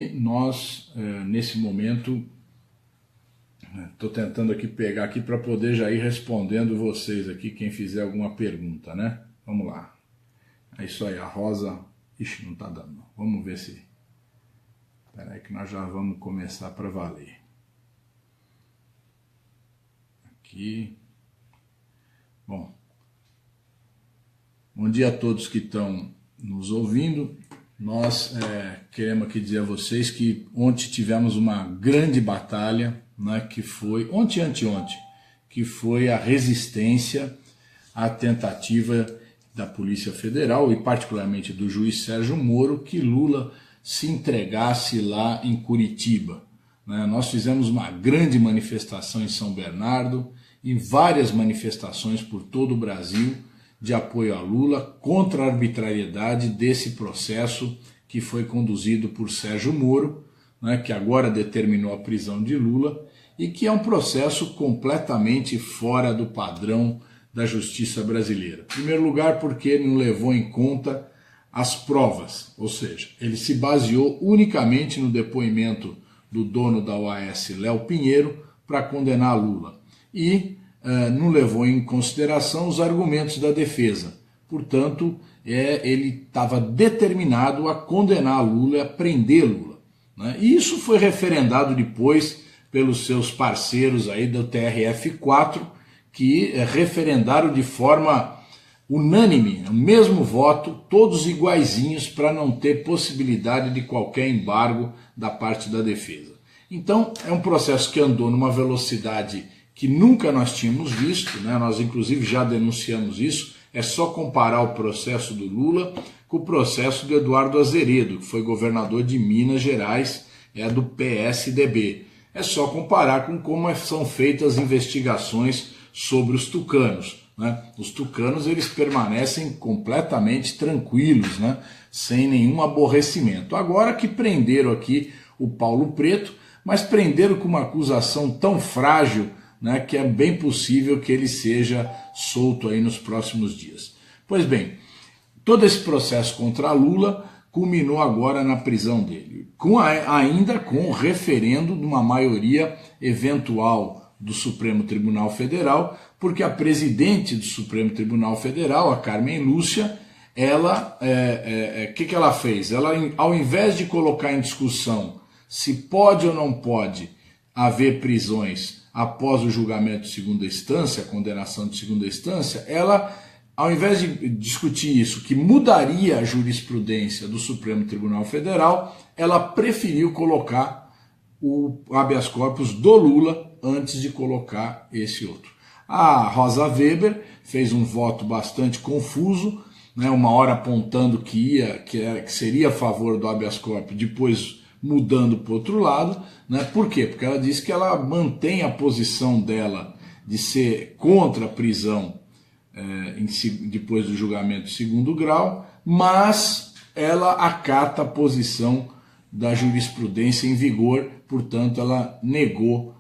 Nós, nesse momento, estou tentando aqui pegar aqui para poder já ir respondendo vocês aqui, quem fizer alguma pergunta, né? Vamos lá. É isso aí, a Rosa... Ixi, não está dando. Vamos ver se... Espera aí que nós já vamos começar para valer. Aqui. Bom dia a todos que estão nos ouvindo. Nós queremos aqui dizer a vocês que ontem tivemos uma grande batalha, né, que foi, anteontem, que foi a resistência à tentativa da Polícia Federal e particularmente do juiz Sérgio Moro que Lula se entregasse lá em Curitiba. Né? Nós fizemos uma grande manifestação em São Bernardo e várias manifestações por todo o Brasil de apoio a Lula contra a arbitrariedade desse processo que foi conduzido por Sérgio Moro, né, que agora determinou a prisão de Lula e que é um processo completamente fora do padrão da justiça brasileira. Em primeiro lugar, porque ele não levou em conta as provas, ou seja, ele se baseou unicamente no depoimento do dono da OAS, Léo Pinheiro, para condenar Lula. E não levou em consideração os argumentos da defesa. Portanto, ele estava determinado a condenar Lula, a prender Lula. Né? E isso foi referendado depois pelos seus parceiros aí do TRF4, que referendaram de forma unânime, o mesmo voto, todos iguaizinhos, para não ter possibilidade de qualquer embargo da parte da defesa. Então, é um processo que andou numa velocidade que nunca nós tínhamos visto, né? Nós inclusive já denunciamos isso, é só comparar o processo do Lula com o processo do Eduardo Azeredo, que foi governador de Minas Gerais, do PSDB. É só comparar com como são feitas as investigações sobre os tucanos. Né? Os tucanos eles permanecem completamente tranquilos, né? Sem nenhum aborrecimento. Agora que prenderam aqui o Paulo Preto, mas prenderam com uma acusação tão frágil, né, que é bem possível que ele seja solto aí nos próximos dias. Pois bem, todo esse processo contra Lula culminou agora na prisão dele, ainda com o referendo de uma maioria eventual do Supremo Tribunal Federal, porque a presidente do Supremo Tribunal Federal, a Carmen Lúcia, ela, que ela fez? Ela, ao invés de colocar em discussão se pode ou não pode haver prisões após o julgamento de segunda instância, a condenação de segunda instância, ela, ao invés de discutir isso, que mudaria a jurisprudência do Supremo Tribunal Federal, ela preferiu colocar o habeas corpus do Lula antes de colocar esse outro. A Rosa Weber fez um voto bastante confuso, né, uma hora apontando que seria a favor do habeas corpus, depois mudando para o outro lado, né? Por quê? Porque ela disse que ela mantém a posição dela de ser contra a prisão depois do julgamento de segundo grau, mas ela acata a posição da jurisprudência em vigor, portanto ela negou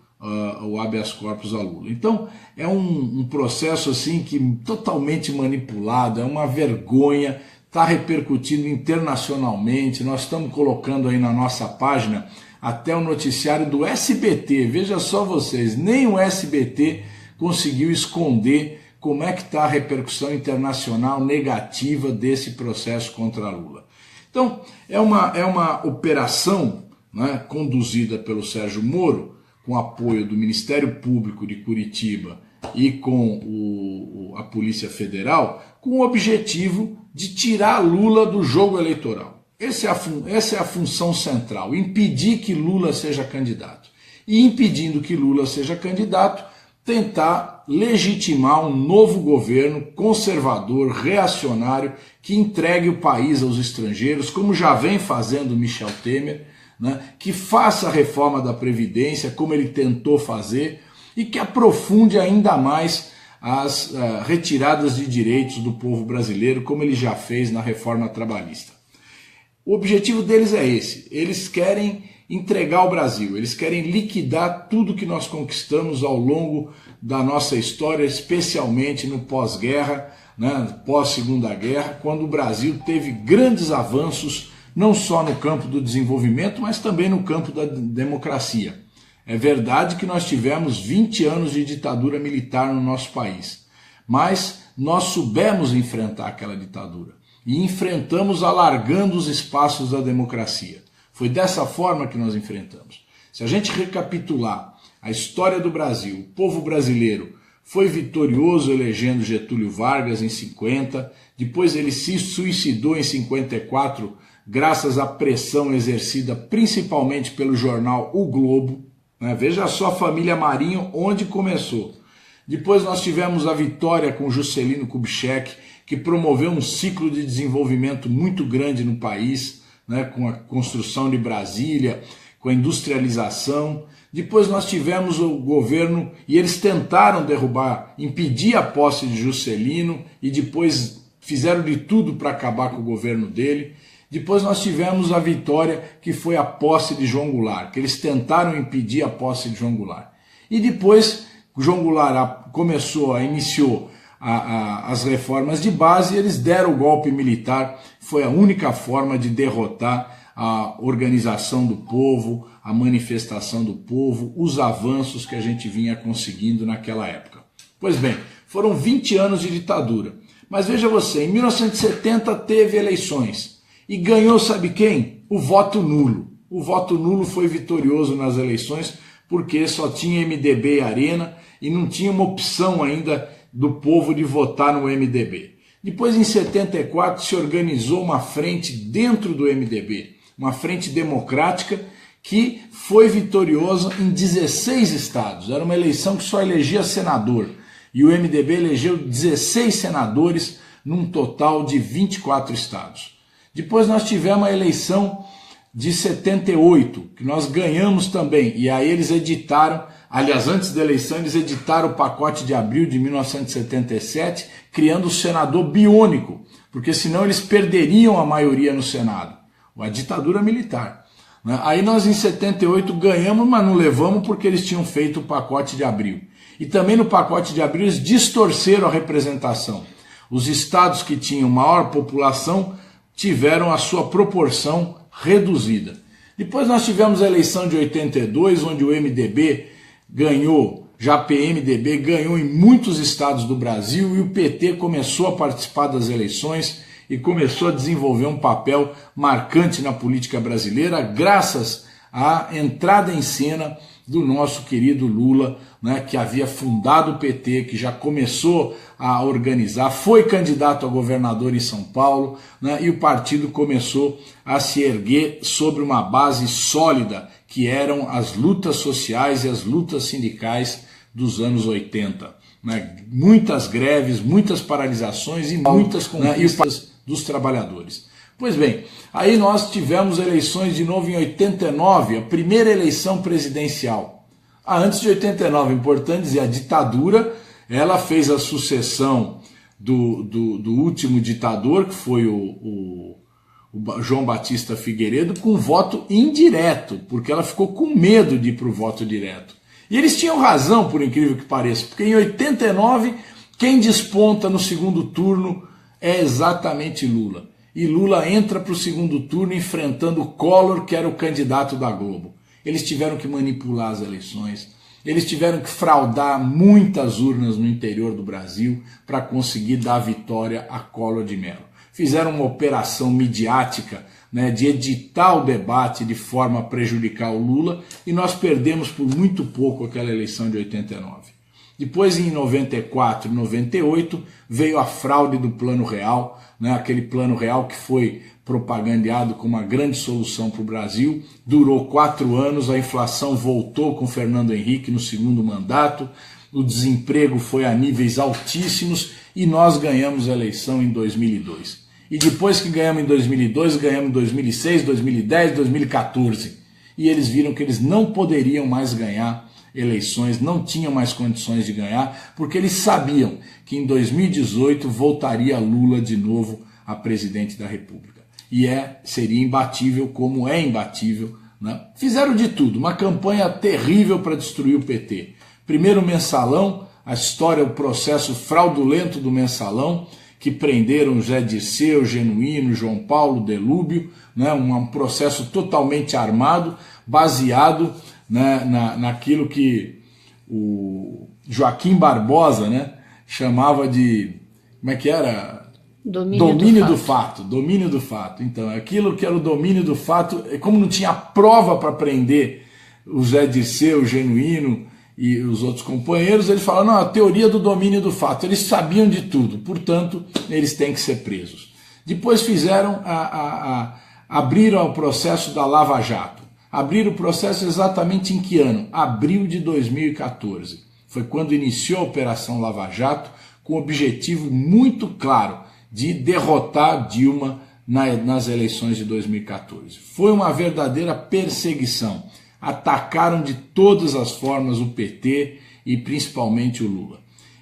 o habeas corpus a Lula. Então é um processo assim que totalmente manipulado, é uma vergonha. Está repercutindo internacionalmente, nós estamos colocando aí na nossa página até o noticiário do SBT, veja só vocês, nem o SBT conseguiu esconder como é que está a repercussão internacional negativa desse processo contra Lula. Então, é uma operação, né, conduzida pelo Sérgio Moro, com apoio do Ministério Público de Curitiba e com a Polícia Federal, com o objetivo de tirar Lula do jogo eleitoral. Essa é a função central, impedir que Lula seja candidato. E impedindo que Lula seja candidato, tentar legitimar um novo governo conservador, reacionário, que entregue o país aos estrangeiros, como já vem fazendo Michel Temer, né, que faça a reforma da Previdência, como ele tentou fazer, e que aprofunde ainda mais as retiradas de direitos do povo brasileiro, como ele já fez na reforma trabalhista. O objetivo deles é esse, eles querem entregar o Brasil, eles querem liquidar tudo que nós conquistamos ao longo da nossa história, especialmente no pós-guerra, né, pós-segunda guerra, quando o Brasil teve grandes avanços não só no campo do desenvolvimento, mas também no campo da democracia. É verdade que nós tivemos 20 anos de ditadura militar no nosso país, mas nós soubemos enfrentar aquela ditadura e enfrentamos alargando os espaços da democracia. Foi dessa forma que nós enfrentamos. Se a gente recapitular a história do Brasil, o povo brasileiro foi vitorioso elegendo Getúlio Vargas em 50, depois ele se suicidou em 54, graças à pressão exercida principalmente pelo jornal O Globo. Veja só a família Marinho onde começou. Depois nós tivemos a vitória com Juscelino Kubitschek, que promoveu um ciclo de desenvolvimento muito grande no país, com a construção de Brasília, com a industrialização. Depois nós tivemos o governo e eles tentaram derrubar, impedir a posse de Juscelino e depois fizeram de tudo para acabar com o governo dele. Depois nós tivemos a vitória, que foi a posse de João Goulart, que eles tentaram impedir a posse de João Goulart. E depois João Goulart iniciou as reformas de base e eles deram o golpe militar. Foi a única forma de derrotar a organização do povo, a manifestação do povo, os avanços que a gente vinha conseguindo naquela época. Pois bem, foram 20 anos de ditadura. Mas veja você, em 1970 teve eleições e ganhou, sabe quem? O voto nulo. O voto nulo foi vitorioso nas eleições porque só tinha MDB e Arena e não tinha uma opção ainda do povo de votar no MDB. Depois, em 74, se organizou uma frente dentro do MDB, uma frente democrática que foi vitoriosa em 16 estados. Era uma eleição que só elegia senador. E o MDB elegeu 16 senadores num total de 24 estados. Depois nós tivemos a eleição de 78, que nós ganhamos também. E aí eles editaram, aliás, antes da eleição, eles editaram o pacote de abril de 1977, criando o senador biônico, porque senão eles perderiam a maioria no Senado. A ditadura militar. Aí nós em 78 ganhamos, mas não levamos porque eles tinham feito o pacote de abril. E também no pacote de abril eles distorceram a representação. Os estados que tinham maior população tiveram a sua proporção reduzida. Depois nós tivemos a eleição de 82, onde o MDB ganhou, já PMDB ganhou em muitos estados do Brasil e o PT começou a participar das eleições e começou a desenvolver um papel marcante na política brasileira, graças à entrada em cena do nosso querido Lula, que havia fundado o PT, que já começou a organizar, foi candidato a governador em São Paulo, e o partido começou a se erguer sobre uma base sólida, que eram as lutas sociais e as lutas sindicais dos anos 80. Muitas greves, muitas paralisações e muitas conquistas dos trabalhadores. Pois bem, aí nós tivemos eleições de novo em 89, a primeira eleição presidencial. Antes de 89, importante dizer, a ditadura, ela fez a sucessão do último ditador, que foi o João Batista Figueiredo, com voto indireto, porque ela ficou com medo de ir para o voto direto. E eles tinham razão, por incrível que pareça, porque em 89, quem desponta no segundo turno é exatamente Lula. E Lula entra para o segundo turno enfrentando o Collor, que era o candidato da Globo. Eles tiveram que manipular as eleições, eles tiveram que fraudar muitas urnas no interior do Brasil para conseguir dar vitória a Collor de Mello. Fizeram uma operação midiática, de editar o debate de forma a prejudicar o Lula, e nós perdemos por muito pouco aquela eleição de 89. Depois, em 94 e 98, veio a fraude do Plano Real, aquele Plano Real que foi propagandeado como uma grande solução para o Brasil, durou 4 anos, a inflação voltou com Fernando Henrique no segundo mandato, o desemprego foi a níveis altíssimos e nós ganhamos a eleição em 2002. E depois que ganhamos em 2002, ganhamos em 2006, 2010, 2014. E eles viram que eles não poderiam mais ganhar eleições, não tinham mais condições de ganhar, porque eles sabiam que em 2018 voltaria Lula de novo a presidente da República. E seria imbatível, como é imbatível. Fizeram de tudo, uma campanha terrível para destruir o PT. Primeiro o Mensalão, a história, o processo fraudulento do Mensalão, que prenderam Zé Dirceu, Genuíno, João Paulo, Delúbio, né, um processo totalmente armado, baseado, né, naquilo que o Joaquim Barbosa, né, chamava de, como é que era? Domínio do fato. Domínio do fato. Então, aquilo que era o domínio do fato, como não tinha prova para prender o Zé Dirceu, o Genuíno e os outros companheiros, ele fala, não, a teoria do domínio do fato, eles sabiam de tudo, portanto, eles têm que ser presos. Depois fizeram, abriram o processo da Lava Jato. Abriram o processo exatamente em que ano? Abril de 2014. Foi quando iniciou a Operação Lava Jato, com um objetivo muito claro de derrotar Dilma nas eleições de 2014. Foi uma verdadeira perseguição. Atacaram de todas as formas o PT e principalmente o Lula.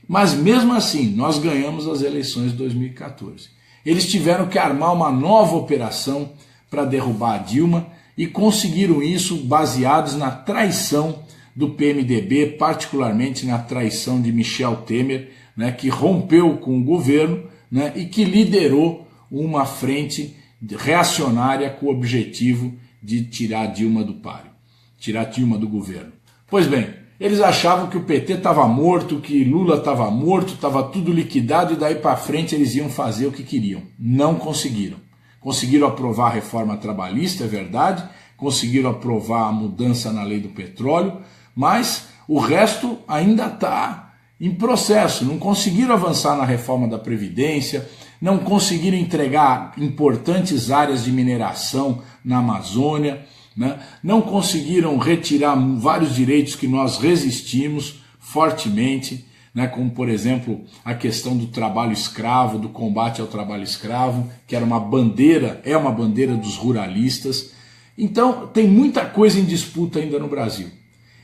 Mas mesmo assim, nós ganhamos as eleições de 2014. Eles tiveram que armar uma nova operação para derrubar a Dilma e conseguiram isso baseados na traição do PMDB, particularmente na traição de Michel Temer, né, que rompeu com o governo, né, e que liderou uma frente reacionária com o objetivo de tirar Dilma do páreo, tirar Dilma do governo. Pois bem, eles achavam que o PT estava morto, que Lula estava morto, estava tudo liquidado e daí para frente eles iam fazer o que queriam. Não conseguiram. Conseguiram aprovar a reforma trabalhista, é verdade, conseguiram aprovar a mudança na lei do petróleo, mas o resto ainda está em processo. Não conseguiram avançar na reforma da Previdência, não conseguiram entregar importantes áreas de mineração na Amazônia, né? Não conseguiram retirar vários direitos que nós resistimos fortemente, né? Como, por exemplo, a questão do trabalho escravo, do combate ao trabalho escravo, que era uma bandeira, é uma bandeira dos ruralistas. Então, tem muita coisa em disputa ainda no Brasil.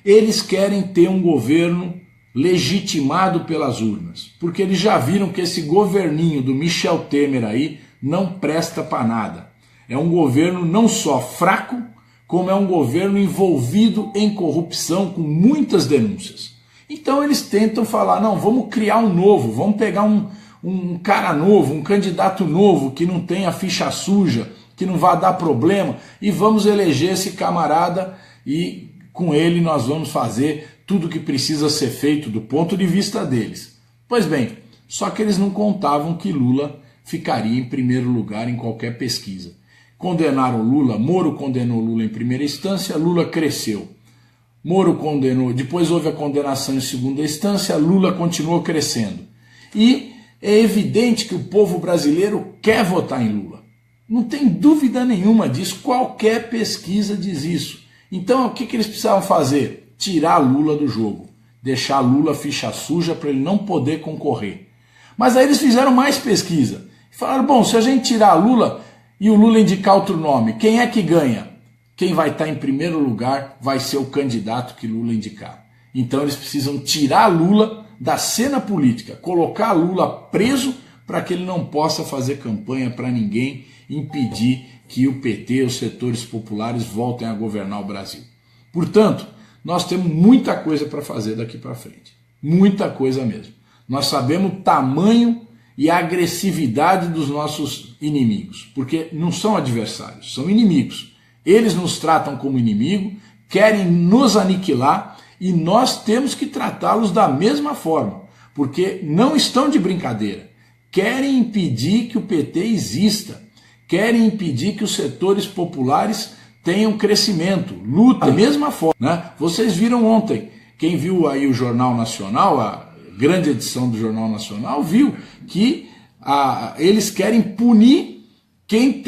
Eles querem ter um governo legitimado pelas urnas, porque eles já viram que esse governinho do Michel Temer aí não presta para nada. É um governo não só fraco, como é um governo envolvido em corrupção com muitas denúncias. Então eles tentam falar, não, vamos criar um novo, vamos pegar um cara novo, um candidato novo que não tenha ficha suja, que não vá dar problema, e vamos eleger esse camarada e com ele nós vamos fazer tudo o que precisa ser feito do ponto de vista deles. Pois bem, só que eles não contavam que Lula ficaria em primeiro lugar em qualquer pesquisa. Condenaram Lula, Moro condenou Lula em primeira instância, Lula cresceu. Moro condenou, depois houve a condenação em segunda instância, Lula continuou crescendo. E é evidente que o povo brasileiro quer votar em Lula. Não tem dúvida nenhuma disso, qualquer pesquisa diz isso. Então o que eles precisavam fazer? Tirar Lula do jogo, deixar Lula ficha suja para ele não poder concorrer. Mas aí eles fizeram mais pesquisa. Falaram, bom, se a gente tirar Lula e o Lula indicar outro nome, quem é que ganha? Quem vai estar em primeiro lugar vai ser o candidato que Lula indicar. Então eles precisam tirar Lula da cena política, colocar Lula preso para que ele não possa fazer campanha para ninguém, impedir que o PT, os setores populares, voltem a governar o Brasil. Portanto, nós temos muita coisa para fazer daqui para frente. Muita coisa mesmo. Nós sabemos o tamanho e a agressividade dos nossos inimigos, porque não são adversários, são inimigos. Eles nos tratam como inimigo, querem nos aniquilar e nós temos que tratá-los da mesma forma, porque não estão de brincadeira. Querem impedir que o PT exista, querem impedir que os setores populares tenham crescimento, luta da mesma forma, né? Vocês viram ontem, quem viu aí o Jornal Nacional, a grande edição do Jornal Nacional, viu que eles querem punir quem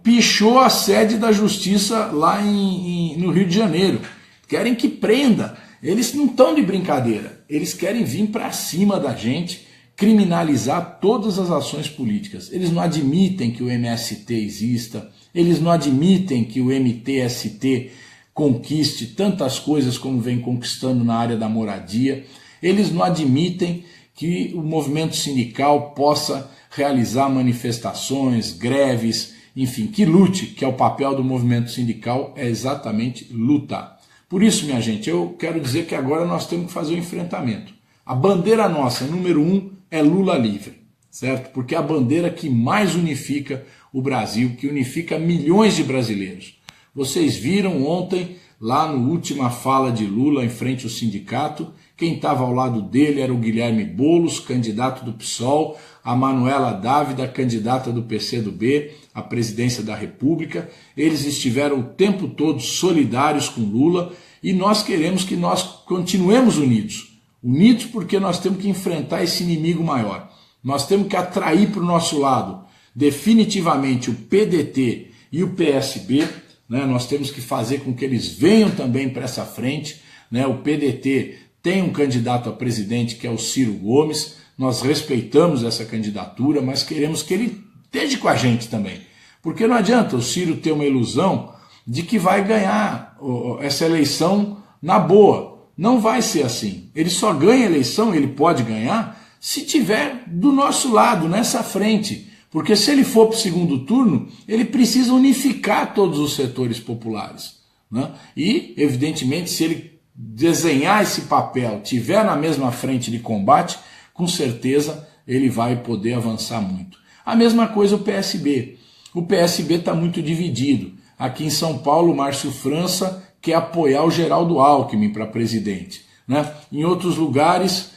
pichou a sede da justiça lá no Rio de Janeiro. Querem que prenda. Eles não estão de brincadeira. Eles querem vir para cima da gente, criminalizar todas as ações políticas. Eles não admitem que o MST exista, eles não admitem que o MTST conquiste tantas coisas como vem conquistando na área da moradia, eles não admitem que o movimento sindical possa realizar manifestações, greves, enfim, que lute, que é o papel do movimento sindical, é exatamente lutar. Por isso, minha gente, eu quero dizer que agora nós temos que fazer o enfrentamento. A bandeira nossa, número 1, é Lula livre. certo? Porque é a bandeira que mais unifica o Brasil, que unifica milhões de brasileiros. Vocês viram ontem, lá na última fala de Lula em frente ao sindicato, quem estava ao lado dele era o Guilherme Boulos, candidato do PSOL, a Manuela Dávida, candidata do PCdoB à presidência da República. Eles estiveram o tempo todo solidários com Lula e nós queremos que nós continuemos unidos. Unidos porque nós temos que enfrentar esse inimigo maior. Nós temos que atrair para o nosso lado definitivamente o PDT e o PSB, né? Nós temos que fazer com que eles venham também para essa frente, né? O PDT tem um candidato a presidente que é o Ciro Gomes, nós respeitamos essa candidatura, mas queremos que ele esteja com a gente também. Porque não adianta o Ciro ter uma ilusão de que vai ganhar essa eleição na boa. Não vai ser assim. Ele só ganha a eleição, ele pode ganhar, se tiver do nosso lado, nessa frente. Porque se ele for para o segundo turno, ele precisa unificar todos os setores populares, né? E, evidentemente, se ele desenhar esse papel, tiver na mesma frente de combate, com certeza ele vai poder avançar muito. A mesma coisa o PSB. O PSB está muito dividido. Aqui em São Paulo, o Márcio França quer apoiar o Geraldo Alckmin para presidente, né? Em outros lugares,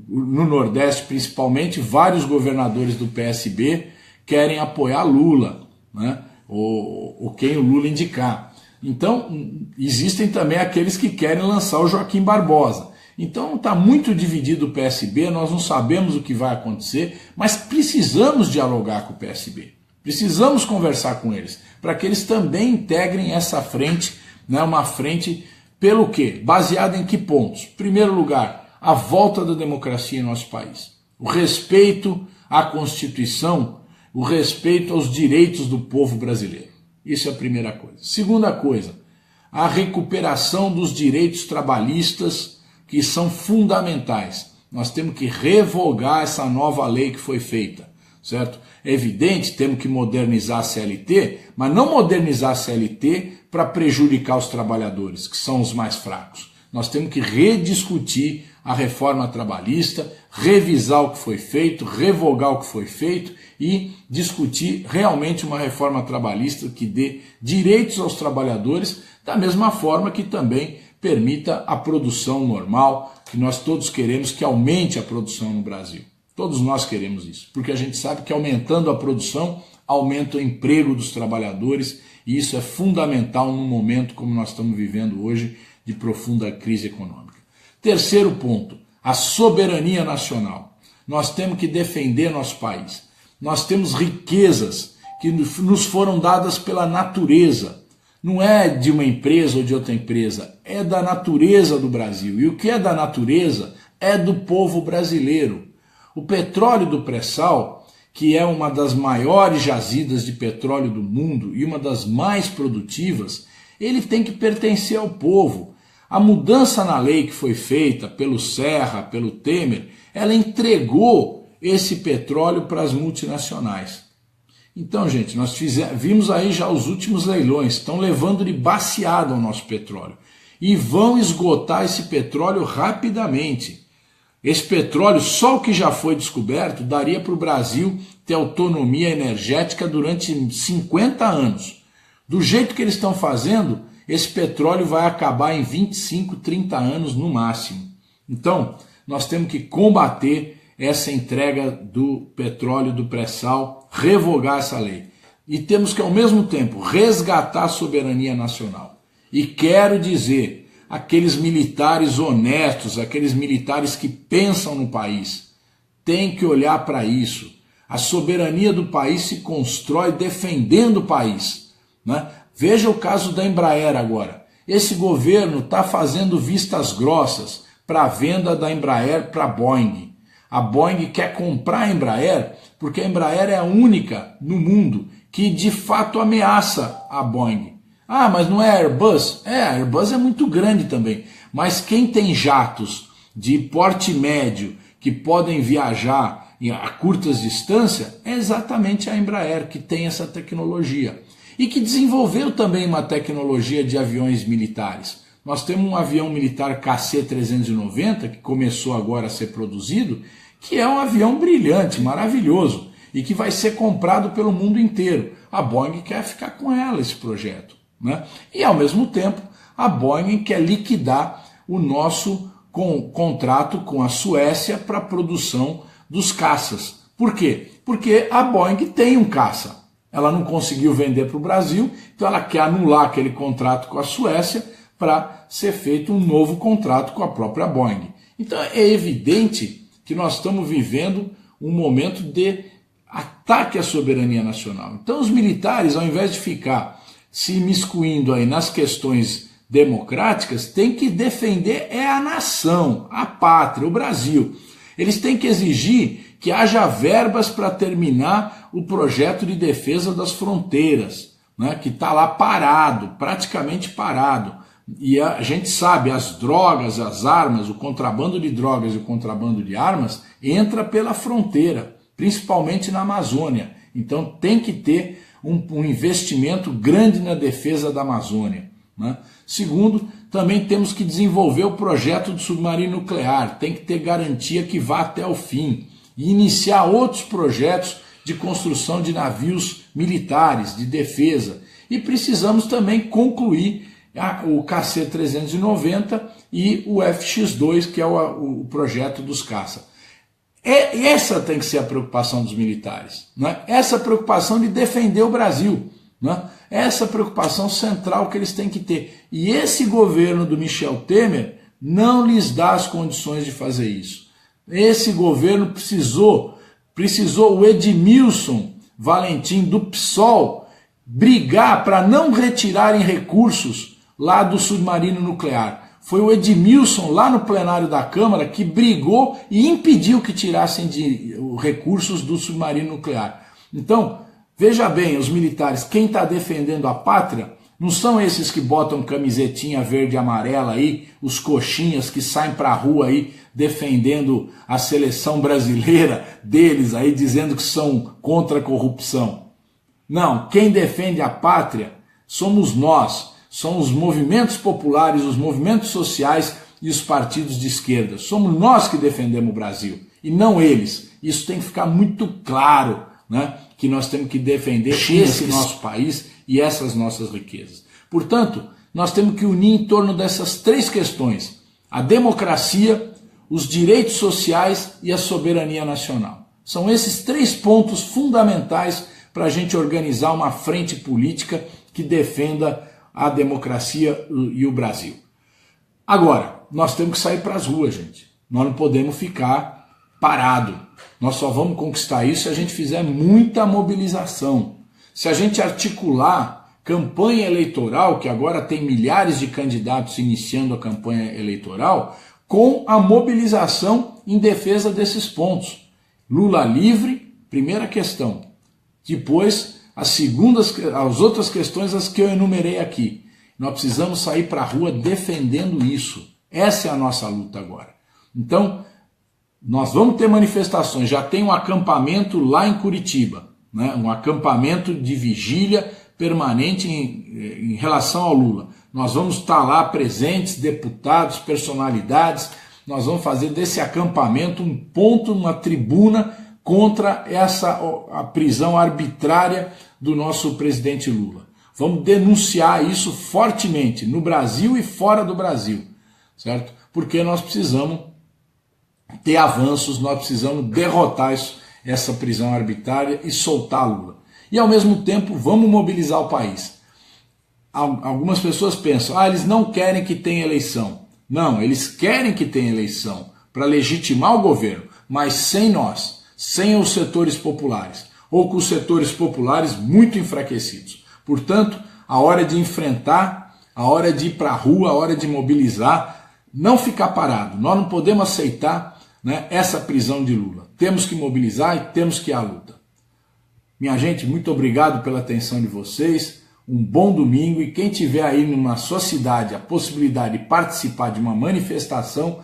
no Nordeste principalmente, vários governadores do PSB querem apoiar Lula, né? Ou quem o Lula indicar. Então, existem também aqueles que querem lançar o Joaquim Barbosa. Então, está muito dividido o PSB, nós não sabemos o que vai acontecer, mas precisamos dialogar com o PSB. Precisamos conversar com eles, para que eles também integrem essa frente, né, uma frente pelo quê? Baseada em que pontos? Em primeiro lugar, a volta da democracia em nosso país. O respeito à Constituição, o respeito aos direitos do povo brasileiro. Isso é a primeira coisa. Segunda coisa, a recuperação dos direitos trabalhistas que são fundamentais. Nós temos que revogar essa nova lei que foi feita, certo? É evidente, temos que modernizar a CLT, mas não modernizar a CLT para prejudicar os trabalhadores, que são os mais fracos. Nós temos que rediscutir a reforma trabalhista, revisar o que foi feito, revogar o que foi feito e discutir realmente uma reforma trabalhista que dê direitos aos trabalhadores, da mesma forma que também permita a produção normal, que nós todos queremos que aumente a produção no Brasil. Todos nós queremos isso, porque a gente sabe que aumentando a produção, aumenta o emprego dos trabalhadores, e isso é fundamental num momento como nós estamos vivendo hoje, de profunda crise econômica. Terceiro ponto, a soberania nacional. Nós temos que defender nosso país. Nós temos riquezas que nos foram dadas pela natureza. Não é de uma empresa ou de outra empresa, é da natureza do Brasil. E o que é da natureza é do povo brasileiro. O petróleo do pré-sal, que é uma das maiores jazidas de petróleo do mundo e uma das mais produtivas, ele tem que pertencer ao povo. A mudança na lei que foi feita pelo Serra, pelo Temer, ela entregou esse petróleo para as multinacionais. Então, gente, nós vimos aí já os últimos leilões, estão levando de baseada o nosso petróleo. E vão esgotar esse petróleo rapidamente. Esse petróleo, só o que já foi descoberto, daria para o Brasil ter autonomia energética durante 50 anos. Do jeito que eles estão fazendo, esse petróleo vai acabar em 25, 30 anos no máximo. Então, nós temos que combater essa entrega do petróleo do pré-sal, revogar essa lei. E temos que, ao mesmo tempo, resgatar a soberania nacional. E quero dizer, aqueles militares honestos, aqueles militares que pensam no país, têm que olhar para isso. A soberania do país se constrói defendendo o país, né? Veja o caso da Embraer agora. Esse governo está fazendo vistas grossas para a venda da Embraer para a Boeing. A Boeing quer comprar a Embraer porque a Embraer é a única no mundo que de fato ameaça a Boeing. Ah, mas não é a Airbus? A Airbus é muito grande também. Mas quem tem jatos de porte médio que podem viajar a curtas distâncias é exatamente a Embraer que tem essa tecnologia. E que desenvolveu também uma tecnologia de aviões militares. Nós temos um avião militar KC-390, que começou agora a ser produzido, que é um avião brilhante, maravilhoso, e que vai ser comprado pelo mundo inteiro. A Boeing quer ficar com ela, esse projeto, né? E ao mesmo tempo, a Boeing quer liquidar o nosso contrato com a Suécia para a produção dos caças. Por quê? Porque a Boeing tem um caça. Ela não conseguiu vender para o Brasil, então ela quer anular aquele contrato com a Suécia para ser feito um novo contrato com a própria Boeing. Então é evidente que nós estamos vivendo um momento de ataque à soberania nacional. Então os militares, ao invés de ficar se imiscuindo aí nas questões democráticas, têm que defender a nação, a pátria, o Brasil. Eles têm que exigir que haja verbas para terminar o projeto de defesa das fronteiras, né, que está lá parado, praticamente parado. E a gente sabe, as drogas, as armas, o contrabando de drogas e o contrabando de armas entra pela fronteira, principalmente na Amazônia. Então tem que ter um investimento grande na defesa da Amazônia, né? Segundo, também temos que desenvolver o projeto do submarino nuclear, tem que ter garantia que vá até o fim e iniciar outros projetos de construção de navios militares, de defesa. E precisamos também concluir o KC-390 e o FX-2, que é o projeto dos caça. Essa tem que ser a preocupação dos militares, né? Essa preocupação de defender o Brasil, né? Essa preocupação central que eles têm que ter. E esse governo do Michel Temer não lhes dá as condições de fazer isso. Esse governo precisou o Edmilson Valentim do PSOL brigar para não retirarem recursos lá do submarino nuclear. Foi o Edmilson, lá no plenário da Câmara, que brigou e impediu que tirassem recursos do submarino nuclear. Então, veja bem, os militares, quem está defendendo a pátria, não são esses que botam camisetinha verde e amarela aí, os coxinhas que saem para a rua aí defendendo a seleção brasileira deles aí, dizendo que são contra a corrupção. Não, quem defende a pátria somos nós. São os movimentos populares, os movimentos sociais e os partidos de esquerda. Somos nós que defendemos o Brasil e não eles. Isso tem que ficar muito claro, né? Que nós temos que defender esse nosso país e essas nossas riquezas. Portanto, nós temos que unir em torno dessas três questões: a democracia, os direitos sociais e a soberania nacional. São esses três pontos fundamentais para a gente organizar uma frente política que defenda a democracia e o Brasil. Agora, nós temos que sair para as ruas, gente. Nós não podemos ficar parado. Nós só vamos conquistar isso se a gente fizer muita mobilização. Se a gente articular campanha eleitoral, que agora tem milhares de candidatos iniciando a campanha eleitoral, com a mobilização em defesa desses pontos. Lula livre, primeira questão. Depois, as outras questões, as que eu enumerei aqui. Nós precisamos sair para a rua defendendo isso. Essa é a nossa luta agora. Então, nós vamos ter manifestações. Já tem um acampamento lá em Curitiba, né? Um acampamento de vigília permanente em relação ao Lula. Nós vamos estar lá presentes, deputados, personalidades. Nós vamos fazer desse acampamento um ponto, uma tribuna contra a prisão arbitrária do nosso presidente Lula. Vamos denunciar isso fortemente, no Brasil e fora do Brasil, certo? Porque nós precisamos ter avanços, nós precisamos derrotar essa prisão arbitrária e soltar Lula. E ao mesmo tempo, vamos mobilizar o país. Algumas pessoas pensam, eles não querem que tenha eleição. Não, eles querem que tenha eleição para legitimar o governo, mas sem nós, sem os setores populares, ou com os setores populares muito enfraquecidos. Portanto, a hora de enfrentar, a hora de ir para a rua, a hora de mobilizar, não ficar parado. Nós não podemos aceitar, né, essa prisão de Lula. Temos que mobilizar e temos que ir à luta. Minha gente, muito obrigado pela atenção de vocês. Um bom domingo, e quem tiver aí na sua cidade a possibilidade de participar de uma manifestação,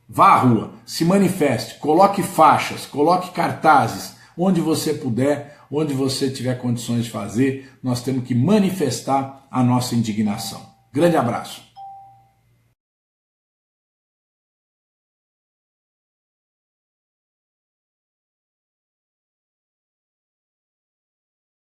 vá à rua, se manifeste, coloque faixas, coloque cartazes, onde você puder, onde você tiver condições de fazer, nós temos que manifestar a nossa indignação. Grande abraço.